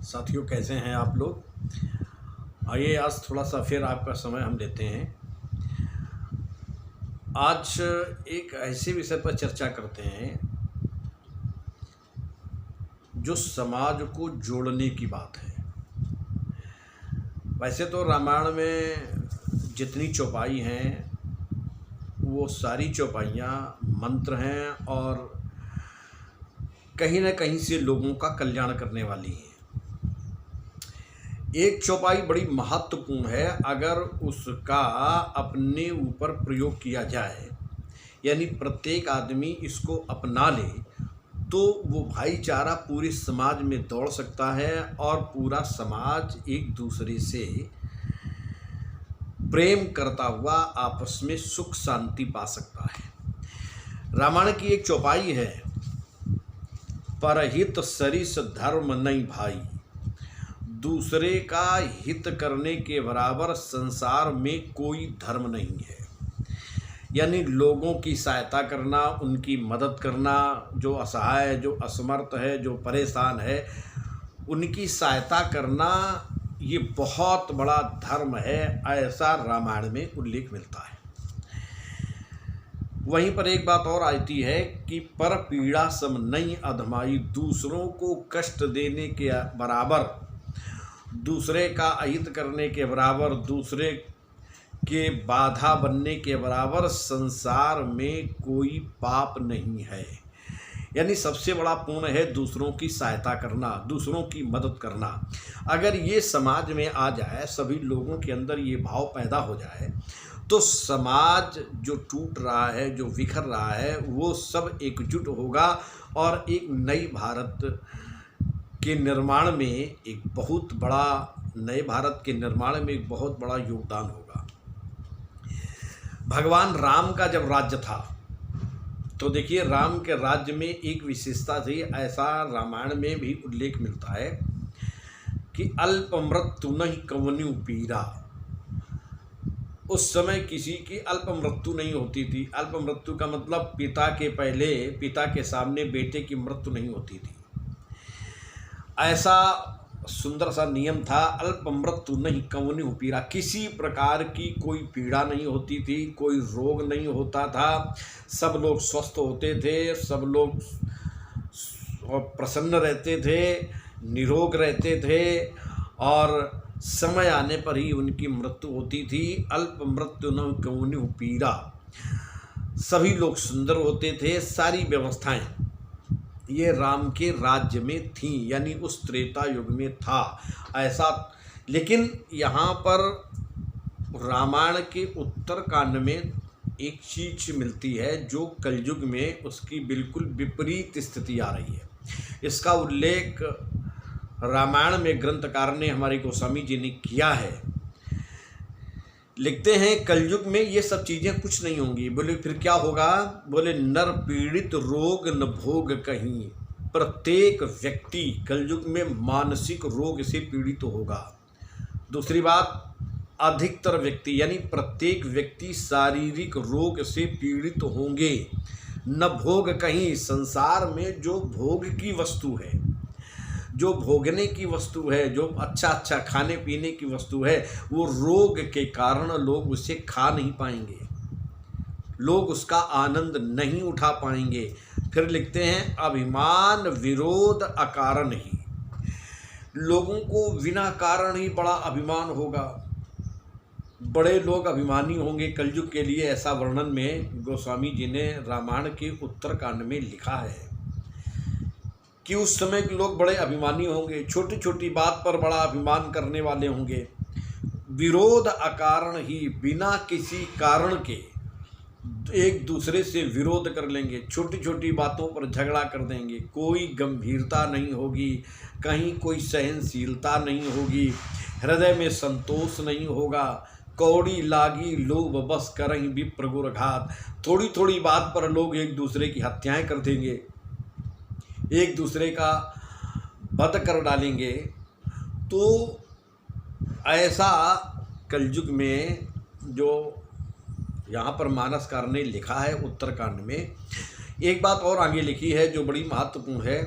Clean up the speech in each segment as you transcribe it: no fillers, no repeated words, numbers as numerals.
साथियों, कैसे हैं आप लोग। आइए आज थोड़ा सा फिर आपका समय हम लेते हैं। आज एक ऐसे विषय पर चर्चा करते हैं जो समाज को जोड़ने की बात है। वैसे तो रामायण में जितनी चौपाई हैं वो सारी चौपाइयाँ मंत्र हैं और कहीं न कहीं से लोगों का कल्याण करने वाली हैं। एक चौपाई बड़ी महत्वपूर्ण है, अगर उसका अपने ऊपर प्रयोग किया जाए, यानी प्रत्येक आदमी इसको अपना ले, तो वो भाईचारा पूरे समाज में दौड़ सकता है और पूरा समाज एक दूसरे से प्रेम करता हुआ आपस में सुख शांति पा सकता है। रामायण की एक चौपाई है, परहित सरिस धर्म नहीं भाई, दूसरे का हित करने के बराबर संसार में कोई धर्म नहीं है। यानी लोगों की सहायता करना, उनकी मदद करना, जो असहाय, जो असमर्थ है, जो परेशान है, उनकी सहायता करना ये बहुत बड़ा धर्म है, ऐसा रामायण में उल्लेख मिलता है। वहीं पर एक बात और आती है कि पर पीड़ा सम नहीं अधमाई, दूसरों को कष्ट देने के बराबर, दूसरे का अहित करने के बराबर, दूसरे के बाधा बनने के बराबर संसार में कोई पाप नहीं है। यानी सबसे बड़ा पुण्य है दूसरों की सहायता करना, दूसरों की मदद करना। अगर ये समाज में आ जाए, सभी लोगों के अंदर ये भाव पैदा हो जाए, तो समाज जो टूट रहा है, जो बिखर रहा है, वो सब एकजुट होगा और एक नई भारत के निर्माण में एक बहुत बड़ा, नए भारत के निर्माण में एक बहुत बड़ा योगदान होगा। भगवान राम का जब राज्य था, तो देखिए राम के राज्य में एक विशेषता थी, ऐसा रामायण में भी उल्लेख मिलता है कि अल्प मृत्यु नहीं कवन्यु पीरा। उस समय किसी की अल्प मृत्यु नहीं होती थी। अल्प मृत्यु का मतलब पिता के पहले, पिता के सामने बेटे की मृत्यु नहीं होती थी। ऐसा सुंदर सा नियम था, अल्प मृत्यु नहीं कवन्यु पीरा। किसी प्रकार की कोई पीड़ा नहीं होती थी, कोई रोग नहीं होता था, सब लोग स्वस्थ होते थे, सब लोग प्रसन्न रहते थे, निरोग रहते थे और समय आने पर ही उनकी मृत्यु होती थी। अल्प मृत्यु न कवन्यु पीरा। सभी लोग सुंदर होते थे, सारी व्यवस्थाएं ये राम के राज्य में थी, यानी उस त्रेता युग में था ऐसा। लेकिन यहाँ पर रामायण के उत्तरकांड में एक चीज मिलती है जो कलयुग में उसकी बिल्कुल विपरीत स्थिति आ रही है। इसका उल्लेख रामायण में ग्रंथकार ने, हमारे गोस्वामी जी ने किया है। लिखते हैं कलयुग में ये सब चीज़ें कुछ नहीं होंगी। बोले फिर क्या होगा? बोले नर पीड़ित रोग न भोग कहीं, प्रत्येक व्यक्ति कलयुग में मानसिक रोग से पीड़ित होगा। दूसरी बात, अधिकतर व्यक्ति यानी प्रत्येक व्यक्ति शारीरिक रोग से पीड़ित होंगे। न भोग कहीं, संसार में जो भोग की वस्तु है, जो भोगने की वस्तु है, जो अच्छा अच्छा खाने पीने की वस्तु है, वो रोग के कारण लोग उसे खा नहीं पाएंगे, लोग उसका आनंद नहीं उठा पाएंगे। फिर लिखते हैं अभिमान विरोध अकारण ही, लोगों को बिना कारण ही बड़ा अभिमान होगा, बड़े लोग अभिमानी होंगे कलयुग के लिए। ऐसा वर्णन में गोस्वामी जी ने रामायण के उत्तरकांड में लिखा है कि उस समय के लोग बड़े अभिमानी होंगे, छोटी छोटी बात पर बड़ा अभिमान करने वाले होंगे। विरोध अकारण ही, बिना किसी कारण के एक दूसरे से विरोध कर लेंगे, छोटी छोटी बातों पर झगड़ा कर देंगे, कोई गंभीरता नहीं होगी, कहीं कोई सहनशीलता नहीं होगी, हृदय में संतोष नहीं होगा। कौड़ी लागी लोभ बस करहीं विप्र गुर घात, थोड़ी थोड़ी बात पर लोग एक दूसरे की हत्याएं कर देंगे, एक दूसरे का वध कर डालेंगे। तो ऐसा कलयुग में जो यहाँ पर मानसकार ने लिखा है उत्तरकांड में, एक बात और आगे लिखी है जो बड़ी महत्वपूर्ण है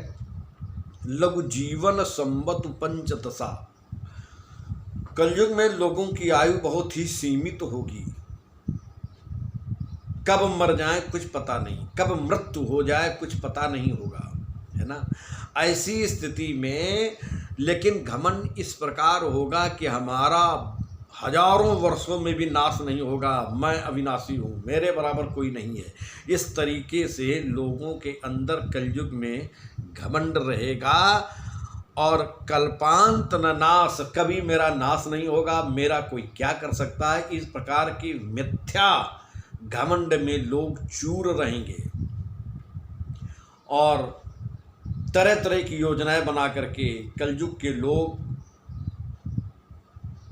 लघु जीवन संवत पंचदशा। कलयुग में लोगों की आयु बहुत ही सीमित होगी। कब मर जाए कुछ पता नहीं, कब मृत्यु हो जाए कुछ पता नहीं होगा, है ना। ऐसी स्थिति में लेकिन घमंड इस प्रकार होगा कि हमारा हजारों वर्षों में भी नाश नहीं होगा, मैं अविनाशी हूँ, मेरे बराबर कोई नहीं है। इस तरीके से लोगों के अंदर कलयुग में घमंड रहेगा और कल्पांत न नाश, कभी मेरा नाश नहीं होगा, मेरा कोई क्या कर सकता है, इस प्रकार की मिथ्या घमंड में लोग चूर रहेंगे और तरह तरह की योजनाएं बना करके कलयुग के लोग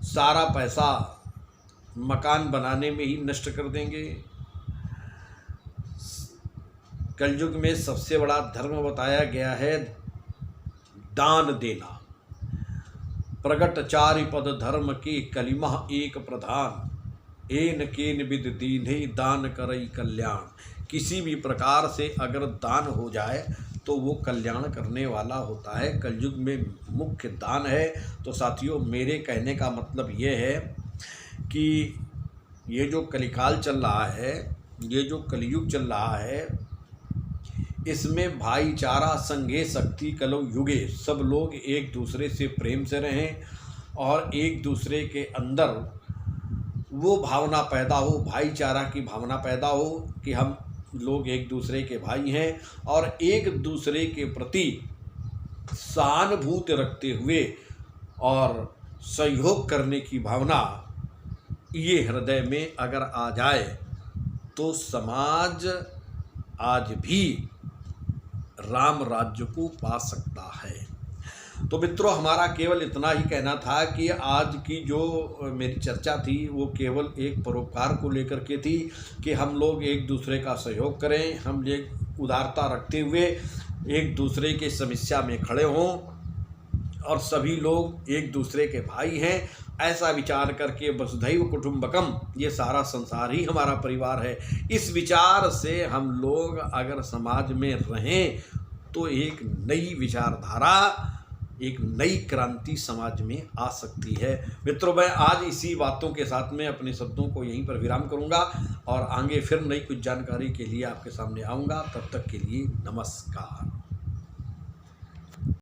सारा पैसा मकान बनाने में ही नष्ट कर देंगे। कलयुग में सबसे बड़ा धर्म बताया गया है दान देना। प्रगट चारि पद धर्म के कलिमा एक प्रधान, एन केन विद दीन्हे दान करई कल्याण। किसी भी प्रकार से अगर दान हो जाए तो वो कल्याण करने वाला होता है। कलयुग में मुख्य दान है। तो साथियों, मेरे कहने का मतलब ये है कि ये जो कलिकाल चल रहा है, ये जो कलयुग चल रहा है, इसमें भाईचारा संगे शक्ति कलौ युगे, सब लोग एक दूसरे से प्रेम से रहें और एक दूसरे के अंदर वो भावना पैदा हो, भाईचारा की भावना पैदा हो कि हम लोग एक दूसरे के भाई हैं और एक दूसरे के प्रति सहानुभूति रखते हुए और सहयोग करने की भावना ये हृदय में अगर आ जाए तो समाज आज भी राम राज्य को पा सकता है। तो मित्रों, हमारा केवल इतना ही कहना था कि आज की जो मेरी चर्चा थी वो केवल एक परोपकार को लेकर के थी कि हम लोग एक दूसरे का सहयोग करें, हम एक उदारता रखते हुए एक दूसरे के समस्या में खड़े हों और सभी लोग एक दूसरे के भाई हैं, ऐसा विचार करके वसुधैव कुटुंबकम, ये सारा संसार ही हमारा परिवार है, इस विचार से हम लोग अगर समाज में रहें तो एक नई विचारधारा, एक नई क्रांति समाज में आ सकती है। मित्रों, मैं आज इसी बातों के साथ में अपने शब्दों को यहीं पर विराम करूंगा और आगे फिर नई कुछ जानकारी के लिए आपके सामने आऊँगा। तब तक के लिए नमस्कार।